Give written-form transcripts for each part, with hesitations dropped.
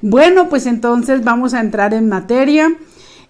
Bueno, pues entonces vamos a entrar en materia.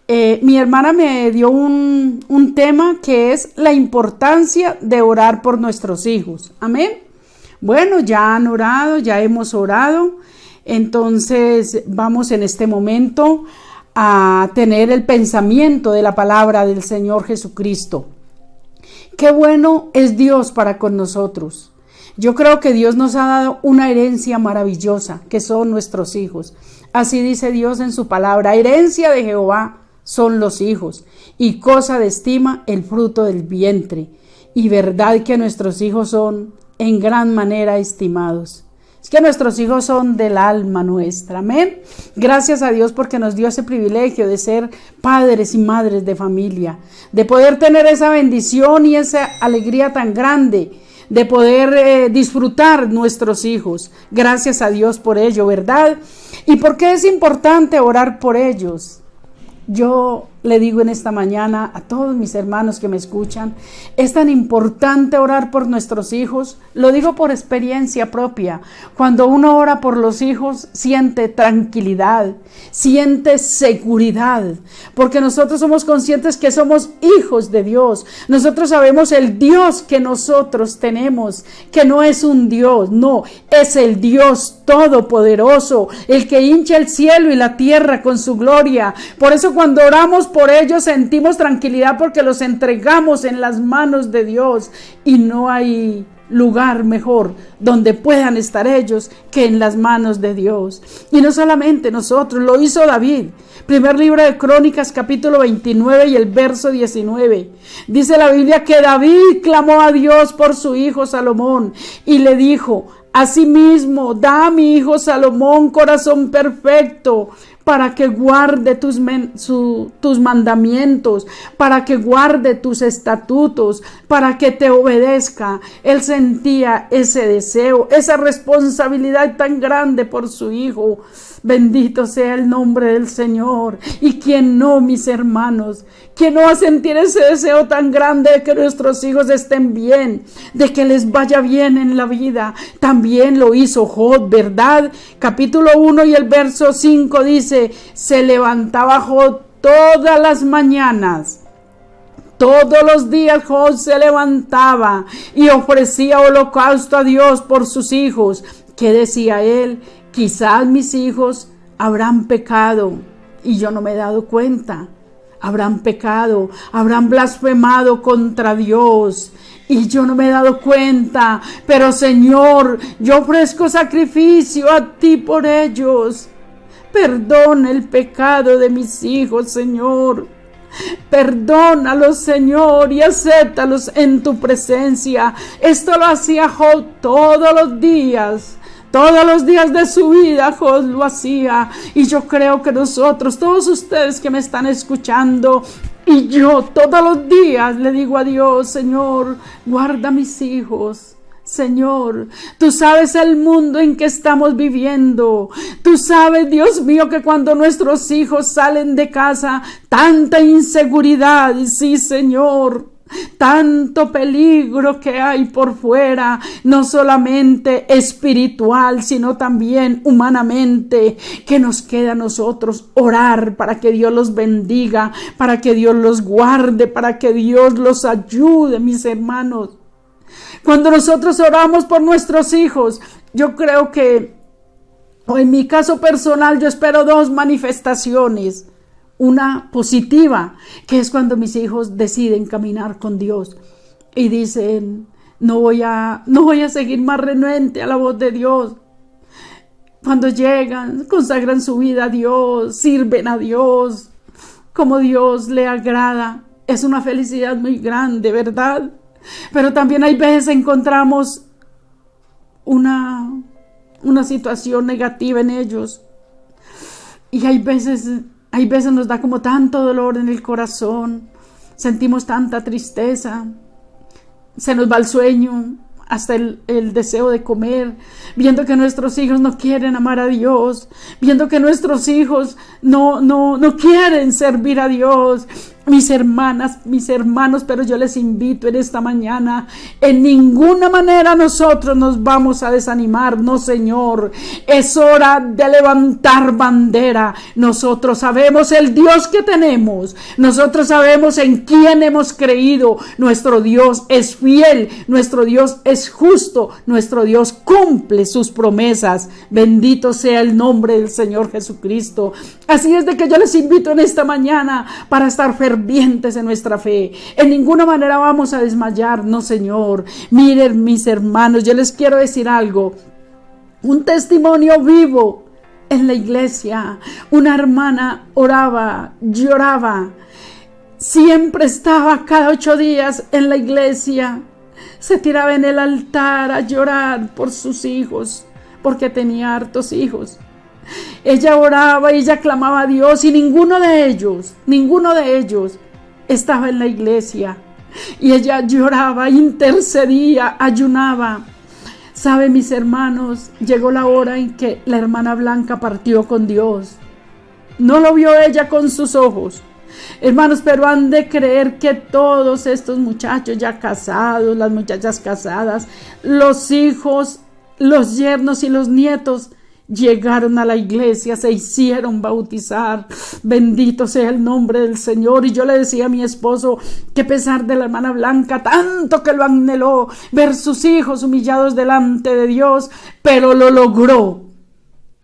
Mi hermana me dio un tema que es la importancia de orar por nuestros hijos. Amén. Bueno, ya han orado, ya hemos orado. Entonces vamos en este momento a tener el pensamiento de la palabra del Señor Jesucristo. Qué bueno es Dios para con nosotros. Yo creo que Dios nos ha dado una herencia maravillosa, que son nuestros hijos. Así dice Dios en su palabra: herencia de Jehová son los hijos, y cosa de estima el fruto del vientre. Y verdad que nuestros hijos son en gran manera estimados. Es que nuestros hijos son del alma nuestra, amén. Gracias a Dios porque nos dio ese privilegio de ser padres y madres de familia, de poder tener esa bendición y esa alegría tan grande, de poder disfrutar nuestros hijos. Gracias a Dios por ello, ¿verdad? ¿Y por qué es importante orar por ellos? Yo le digo en esta mañana a todos mis hermanos que me escuchan, es tan importante orar por nuestros hijos. Lo digo por experiencia propia. Cuando uno ora por los hijos, siente tranquilidad, siente seguridad, porque nosotros somos conscientes que somos hijos de Dios. Nosotros sabemos el Dios que nosotros tenemos, que no es un Dios, no, es el Dios todopoderoso, el que hincha el cielo y la tierra con su gloria. Por eso cuando oramos por ellos sentimos tranquilidad, porque los entregamos en las manos de Dios, y no hay lugar mejor donde puedan estar ellos que en las manos de Dios. Y no solamente nosotros, lo hizo David. Primer libro de Crónicas, capítulo 29 y el verso 19. Dice la Biblia que David clamó a Dios por su hijo Salomón y le dijo: asimismo, da a mi hijo Salomón corazón perfecto, para que guarde tus mandamientos, para que guarde tus estatutos, para que te obedezca. Él sentía ese deseo, esa responsabilidad tan grande por su hijo. Bendito sea el nombre del Señor. Y quién no, mis hermanos, quién no va a sentir ese deseo tan grande de que nuestros hijos estén bien, de que les vaya bien en la vida. También lo hizo Job, ¿verdad? Capítulo 1 y el verso 5 dice: se levantaba Job todas las mañanas. Todos los días Job se levantaba y ofrecía holocausto a Dios por sus hijos. ¿Qué decía él? Quizás mis hijos habrán pecado y yo no me he dado cuenta. Habrán pecado, habrán blasfemado contra Dios y yo no me he dado cuenta. Pero Señor, yo ofrezco sacrificio a ti por ellos. Perdona el pecado de mis hijos, Señor. Perdónalos, Señor, y acéptalos en tu presencia. Esto lo hacía Job todos los días. Todos los días de su vida Job lo hacía. Y yo creo que nosotros, todos ustedes que me están escuchando, y yo todos los días le digo a Dios: Señor, guarda a mis hijos. Señor, tú sabes el mundo en que estamos viviendo. Tú sabes, Dios mío, que cuando nuestros hijos salen de casa, tanta inseguridad. Sí, Señor, tanto peligro que hay por fuera, no solamente espiritual, sino también humanamente, que nos queda a nosotros orar para que Dios los bendiga, para que Dios los guarde, para que Dios los ayude, mis hermanos. Cuando nosotros oramos por nuestros hijos, yo creo que, o en mi caso personal, yo espero dos manifestaciones. Una positiva, que es cuando mis hijos deciden caminar con Dios y dicen: no voy a seguir más renuente a la voz de Dios. Cuando llegan, consagran su vida a Dios, sirven a Dios como Dios le agrada. Es una felicidad muy grande, ¿verdad? Pero también hay veces encontramos una situación negativa en ellos, y hay veces nos da como tanto dolor en el corazón, sentimos tanta tristeza, se nos va el sueño, hasta el deseo de comer, viendo que nuestros hijos no quieren amar a Dios, viendo que nuestros hijos no quieren servir a Dios. mis hermanas, mis hermanos, pero yo les invito en esta mañana, en ninguna manera nosotros nos vamos a desanimar, no Señor, es hora de levantar bandera. Nosotros sabemos el Dios que tenemos, nosotros sabemos en quién hemos creído, nuestro Dios es fiel, nuestro Dios es justo, nuestro Dios cumple sus promesas, bendito sea el nombre del Señor Jesucristo. Así es de que yo les invito en esta mañana para estar fervientes en nuestra fe. En ninguna manera vamos a desmayar, no Señor. Miren mis hermanos, yo les quiero decir algo, un testimonio vivo en la iglesia. Una hermana oraba, lloraba, siempre estaba cada 8 días en la iglesia, se tiraba en el altar a llorar por sus hijos, porque tenía hartos hijos. Ella oraba y ella clamaba a Dios y ninguno de ellos estaba en la iglesia. Y ella lloraba, intercedía, ayunaba. ¿Sabe, mis hermanos? Llegó la hora en que la hermana Blanca partió con Dios. No lo vio ella con sus ojos, hermanos, pero han de creer que todos estos muchachos ya casados, las muchachas casadas, los hijos, los yernos y los nietos, llegaron a la iglesia, se hicieron bautizar. Bendito sea el nombre del Señor. Y yo le decía a mi esposo que a pesar de la hermana Blanca, tanto que lo anheló ver sus hijos humillados delante de Dios, pero lo logró.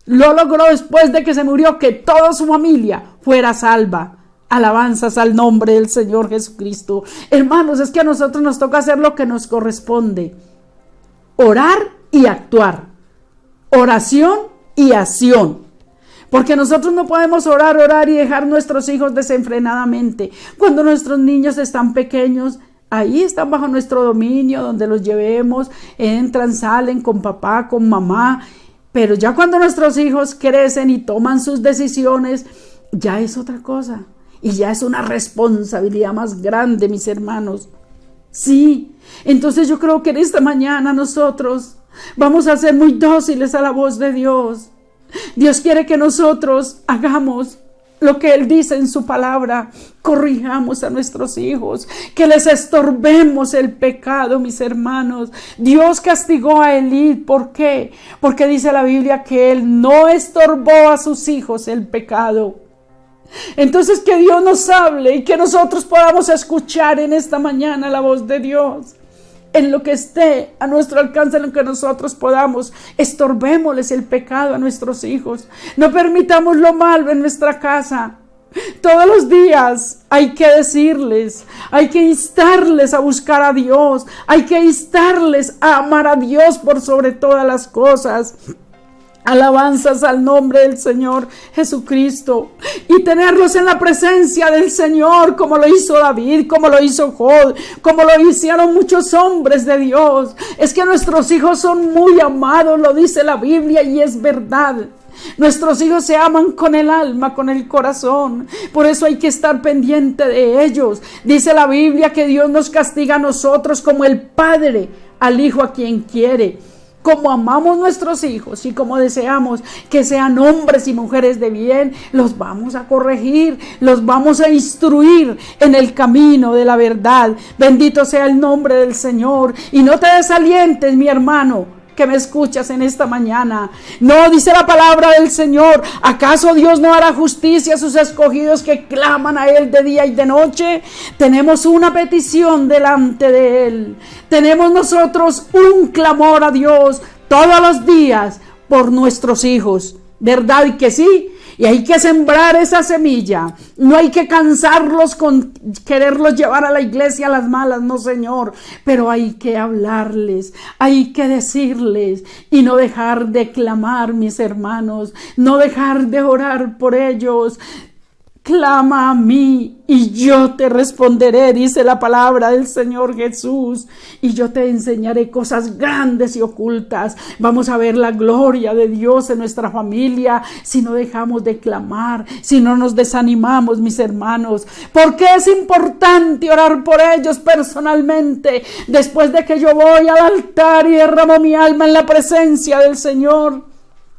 Lo logró después de que se murió, que toda su familia fuera salva. Alabanzas al nombre del Señor Jesucristo. Hermanos, es que a nosotros nos toca hacer lo que nos corresponde: orar y actuar. Oración y acción. Porque nosotros no podemos orar y dejar nuestros hijos desenfrenadamente. Cuando nuestros niños están pequeños, ahí están bajo nuestro dominio, donde los llevemos, entran, salen con papá, con mamá. Pero ya cuando nuestros hijos crecen y toman sus decisiones, ya es otra cosa. Y ya es una responsabilidad más grande, mis hermanos. Sí, entonces yo creo que en esta mañana nosotros vamos a ser muy dóciles a la voz de Dios. Dios quiere que nosotros hagamos lo que Él dice en su palabra, corrijamos a nuestros hijos, que les estorbemos el pecado, mis hermanos. Dios castigó a Elí, ¿por qué? Porque dice la Biblia que Él no estorbó a sus hijos el pecado. Entonces que Dios nos hable y que nosotros podamos escuchar en esta mañana la voz de Dios. En lo que esté a nuestro alcance, en lo que nosotros podamos, estorbémosles el pecado a nuestros hijos. No permitamos lo malo en nuestra casa. Todos los días hay que decirles, hay que instarles a buscar a Dios, hay que instarles a amar a Dios por sobre todas las cosas. Alabanzas al nombre del Señor Jesucristo, y tenerlos en la presencia del Señor, como lo hizo David, como lo hizo Job, como lo hicieron muchos hombres de Dios. Es que nuestros hijos son muy amados, lo dice la Biblia, y es verdad. Nuestros hijos se aman con el alma, con el corazón. Por eso hay que estar pendiente de ellos. Dice la Biblia que Dios nos castiga a nosotros como el padre al hijo a quien quiere. Como amamos nuestros hijos y como deseamos que sean hombres y mujeres de bien, los vamos a corregir, los vamos a instruir en el camino de la verdad. Bendito sea el nombre del Señor. Y no te desalientes, mi hermano, que me escuchas en esta mañana. No, dice la palabra del Señor: ¿acaso Dios no hará justicia a sus escogidos que claman a Él de día y de noche? Tenemos una petición delante de Él. Tenemos nosotros un clamor a Dios todos los días por nuestros hijos. ¿Verdad? Y que sí. Y hay que sembrar esa semilla. No hay que cansarlos con quererlos llevar a la iglesia a las malas, no, Señor. Pero hay que hablarles, hay que decirles y no dejar de clamar, mis hermanos. No dejar de orar por ellos. Clama a mí y yo te responderé, dice la palabra del Señor Jesús, y yo te enseñaré cosas grandes y ocultas. Vamos a ver la gloria de Dios en nuestra familia si no dejamos de clamar, si no nos desanimamos, mis hermanos. Porque es importante orar por ellos personalmente, después de que yo voy al altar y derramo mi alma en la presencia del Señor.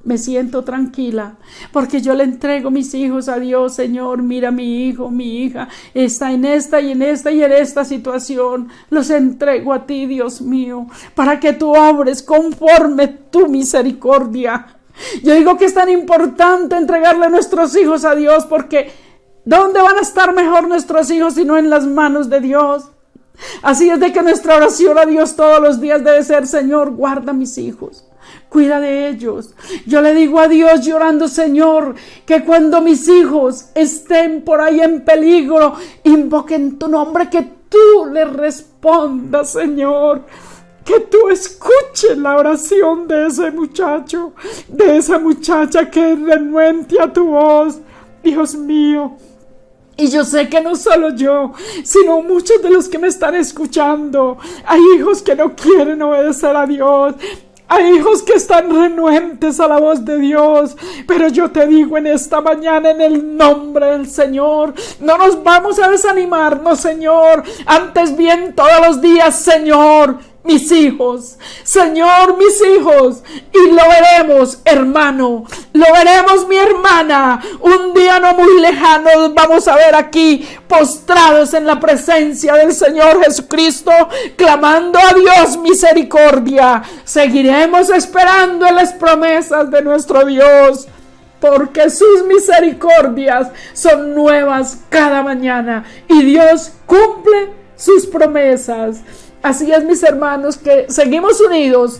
me siento tranquila, porque yo le entrego mis hijos a Dios. Señor, mira, mi hijo, mi hija está en esta y en esta y en esta situación. Los entrego a ti, Dios mío, para que tú obres conforme tu misericordia. Yo digo que es tan importante entregarle nuestros hijos a Dios, porque ¿dónde van a estar mejor nuestros hijos sino en las manos de Dios? Así es de que nuestra oración a Dios todos los días debe ser: Señor, guarda a mis hijos, cuida de ellos. Yo le digo a Dios llorando: Señor, que cuando mis hijos estén por ahí en peligro, invoquen tu nombre, que tú les respondas, Señor. Que tú escuches la oración de ese muchacho, de esa muchacha que renuente a tu voz, Dios mío. Y yo sé que no solo yo, sino muchos de los que me están escuchando, hay hijos que no quieren obedecer a Dios. Hay hijos que están renuentes a la voz de Dios, pero yo te digo en esta mañana, en el nombre del Señor, no nos vamos a desanimarnos, Señor. Antes bien, todos los días, Señor, mis hijos, Señor, mis hijos, y lo veremos, hermano, lo veremos, mi hermana, un día no muy lejano nos vamos a ver aquí postrados en la presencia del Señor Jesucristo, clamando a Dios misericordia. Seguiremos esperando en las promesas de nuestro Dios, porque sus misericordias son nuevas cada mañana y Dios cumple sus promesas. Así es, mis hermanos, que seguimos unidos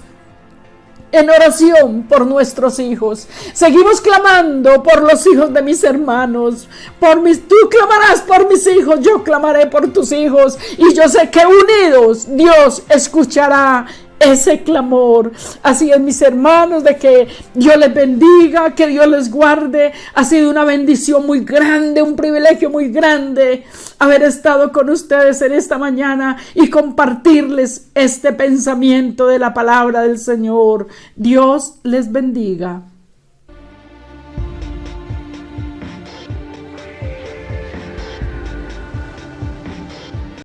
en oración por nuestros hijos. Seguimos clamando por los hijos de mis hermanos. Tú clamarás por mis hijos, yo clamaré por tus hijos. Y yo sé que unidos Dios escuchará ese clamor. Así es, mis hermanos, de que Dios les bendiga, que Dios les guarde. Ha sido una bendición muy grande, un privilegio muy grande haber estado con ustedes en esta mañana y compartirles este pensamiento de la palabra del Señor. Dios les bendiga.